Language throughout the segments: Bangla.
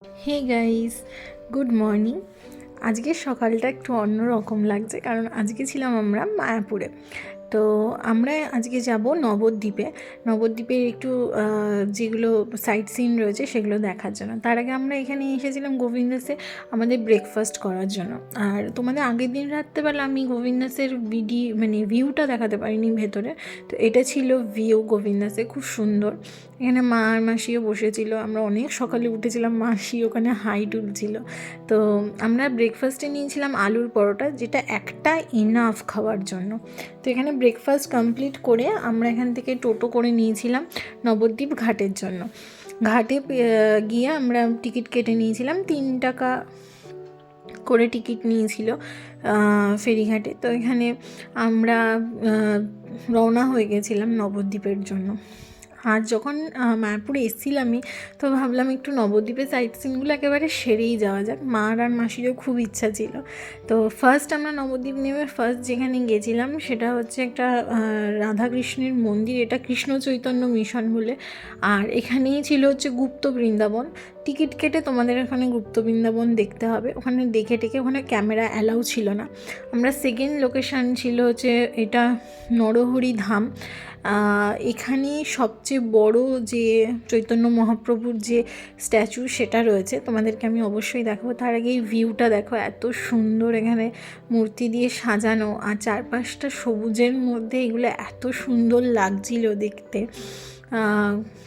Hey guys, good morning. আজকের সকালটা একটু অন্যরকম লাগছে কারণ আজকে ছিলাম আমরা মায়াপুরে। তো আমরা আজকে যাব নবদ্বীপে। নবদ্বীপের একটু যেগুলো সাইট সিন রয়েছে সেগুলো দেখার জন্য। তার আগে আমরা এখানে এসেছিলাম গোবিন্দাসে আমাদের ব্রেকফাস্ট করার জন্য। আর তোমাদের আগের দিন রাত্রেবেলা আমি গোবিন্দাসের ভিউটা দেখাতে পারিনি ভেতরে। তো এটা ছিল ভিউ গোবিন্দাসে, খুব সুন্দর। এখানে মা আর মাসিও বসেছিল, আমরা অনেক সকালে উঠেছিলাম, মাসি ওখানে হাই তুলছিল। তো আমরা ব্রেকফাস্টে নিয়েছিলাম আলুর পরোটা, যেটা একটা ইনাফ খাওয়ার জন্য। তো এখানে ব্রেকফাস্ট কমপ্লিট করে আমরা এখান থেকে টোটো করে নিয়েছিলাম নবদ্বীপ ঘাটের জন্য। ঘাটে গিয়ে আমরা টিকিট কেটে নিয়েছিলাম, 3 টাকা করে টিকিট নিয়েছিল ফেরিঘাটে। তো এখানে আমরা রওনা হয়ে গেছিলাম নবদ্বীপের জন্য। আর যখন মায়াপুরে এসেছিলামই তো ভাবলাম একটু নবদ্বীপের সাইট সিনগুলো একেবারে সেরেই যাওয়া যাক। মার আর মাসিরও খুব ইচ্ছা ছিল। তো ফার্স্ট আমরা নবদ্বীপ নেমে ফার্স্ট যেখানে গেছিলাম সেটা হচ্ছে একটা রাধাকৃষ্ণের মন্দির, এটা কৃষ্ণ চৈতন্য মিশন বলে। আর এখানেই ছিল হচ্ছে গুপ্ত বৃন্দাবন। টিকিট কেটে তোমাদের এখানে গুপ্ত বৃন্দাবন দেখতে হবে, ওখানে দেখে টেকে ওখানে ক্যামেরা অ্যালাউ ছিল না। আমরা সেকেন্ড লোকেশান ছিল হচ্ছে এটা নরহরি ধাম। এখানে সবচেয়ে বড় যে চৈতন্য মহাপ্রভুর যে স্ট্যাচু সেটা রয়েছে, তোমাদেরকে আমি অবশ্যই দেখাবো। তার আগে এই ভিউটা দেখো, এত সুন্দর এখানে মূর্তি দিয়ে সাজানো, আর চারপাশটা সবুজের মধ্যে এগুলো এত সুন্দর লাগছিল দেখতে,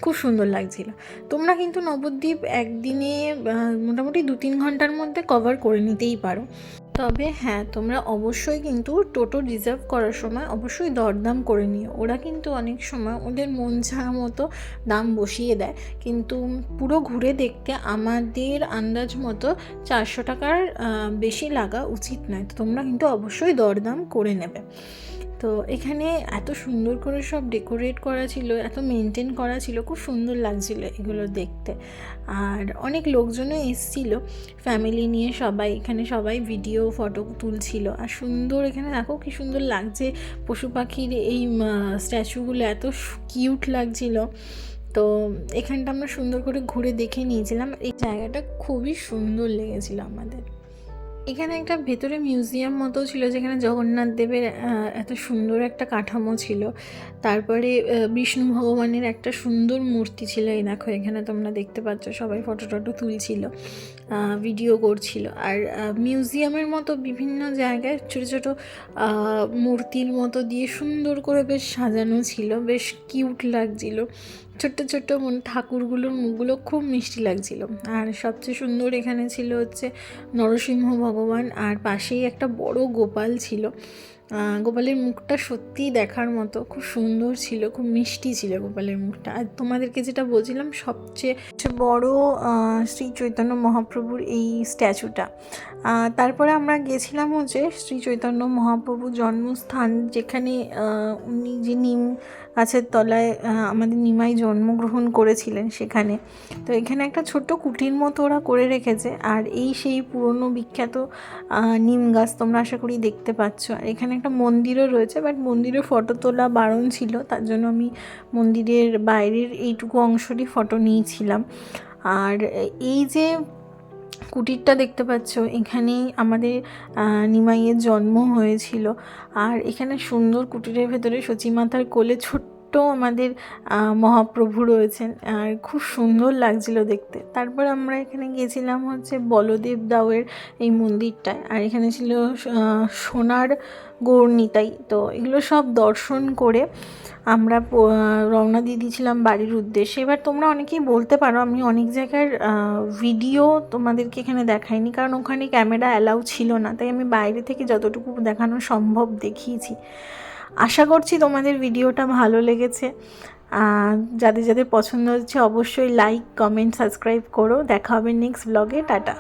খুব সুন্দর লাগছিল। তোমরা কিন্তু নবদ্বীপ একদিনে মোটামুটি 2-3 ঘন্টার মধ্যে কভার করে নিতেই পারো। তবে হ্যাঁ, তোমরা অবশ্যই কিন্তু টোটো রিজার্ভ করার সময় অবশ্যই দরদাম করে নিও। ওরা কিন্তু অনেক সময় ওদের মন ছাড়া মতো দাম বসিয়ে দেয়, কিন্তু পুরো ঘুরে দেখতে আমাদের আন্দাজ মতো 400 টাকার বেশি লাগা উচিত নয়। তো তোমরা কিন্তু অবশ্যই দরদাম করে নেবে। তো এখানে এত সুন্দর করে সব ডেকোরেট করা ছিল, এত মেনটেন করা ছিল, খুব সুন্দর লাগছিল এগুলো দেখতে। আর অনেক লোকজনও এসেছিলো ফ্যামিলি নিয়ে, সবাই এখানে সবাই ভিডিও ফটো তুলছিল। আর সুন্দর এখানে দেখো কি সুন্দর লাগছে, পশু পাখির এই স্ট্যাচুগুলো এত কিউট লাগছিল। তো এখানটা আমরা সুন্দর করে ঘুরে দেখে নিয়েছিলাম, এই জায়গাটা খুবই সুন্দর লেগেছিল আমাদের। এখানে একটা ভেতরে মিউজিয়াম মতো ছিল, যেখানে জগন্নাথ দেবের এত সুন্দর একটা কাঠামো ছিল। তারপরে বিষ্ণু ভগবানের একটা সুন্দর মূর্তি ছিল, এই দেখো এখানে তোমরা দেখতে পাচ্ছ, সবাই ফটো টটো তুলছিল, ভিডিও করছিল। আর মিউজিয়ামের মতো বিভিন্ন জায়গায় ছোটো ছোটো মূর্তির মতো দিয়ে সুন্দর করে বেশ সাজানো ছিল, বেশ কিউট লাগছিল। ছোট্ট ছোট্ট ঠাকুরগুলোর মুখগুলো খুব মিষ্টি লাগছিল। আর সবচেয়ে সুন্দর এখানে ছিল হচ্ছে নরসিংহ ভগবান, আর পাশেই একটা বড় গোপাল ছিল। গোপালের মুখটা সত্যিই দেখার মতো, খুব সুন্দর ছিল, খুব মিষ্টি ছিল গোপালের মুখটা। আর তোমাদেরকে যেটা বলছিলাম, সবচেয়ে বড় শ্রী চৈতন্য মহাপ্রভুর এই স্ট্যাচুটা। তারপরে আমরা গেছিলাম হচ্ছে শ্রী চৈতন্য মহাপ্রভুর জন্মস্থান, যেখানে উনি যে নিম গাছের তলায় আমাদের নিমাই জন্মগ্রহণ করেছিলেন সেখানে। তো এখানে একটা ছোট্ট কুটির মতো ওরা করে রেখেছে, আর এই সেই পুরনো বিখ্যাত নিম গাছ তোমরা আশা করি দেখতে পাচ্ছ। আর এখানে একটা মন্দিরও রয়েছে, বাট মন্দিরে ফটো তোলা বারণ ছিল, তার জন্য আমি মন্দিরের বাইরের এইটুকু অংশটি ফটো নিয়েছিলাম। আর এই যে কুটিরটা দেখতে পাচ্ছ, এখানেই আমাদের নিমাইয়ের জন্ম হয়েছিল। আর এখানে সুন্দর কুটিরের ভেতরে সচিমাতার কোলে ছোট্ট আমাদের মহাপ্রভু রয়েছেন, আর খুব সুন্দর লাগছিল দেখতে। তারপর আমরা এখানে গেছিলাম হচ্ছে বলদেব দাওয়ের এই মন্দিরটায়, আর এখানে ছিল সোনার গৌরনিতাই। তো এগুলো সব দর্শন করে আমরা রওনা দিয়ে দিয়েছিলাম বাড়ির উদ্দেশ্যে। এবার তোমরা অনেকেই বলতে পারো আমি অনেক জায়গার ভিডিও তোমাদেরকে এখানে দেখাইনি, কারণ ওখানে ক্যামেরা অ্যালাউ ছিল না, তাই আমি বাইরে থেকে যতটুকু দেখানো সম্ভব দেখিয়েছি। আশা করছি তোমাদের ভিডিওটা ভালো লেগেছে। যাদের যাদের পছন্দ হচ্ছে অবশ্যই লাইক, কমেন্ট, সাবস্ক্রাইব করো। দেখা হবে নেক্সট ব্লগে। টাটা।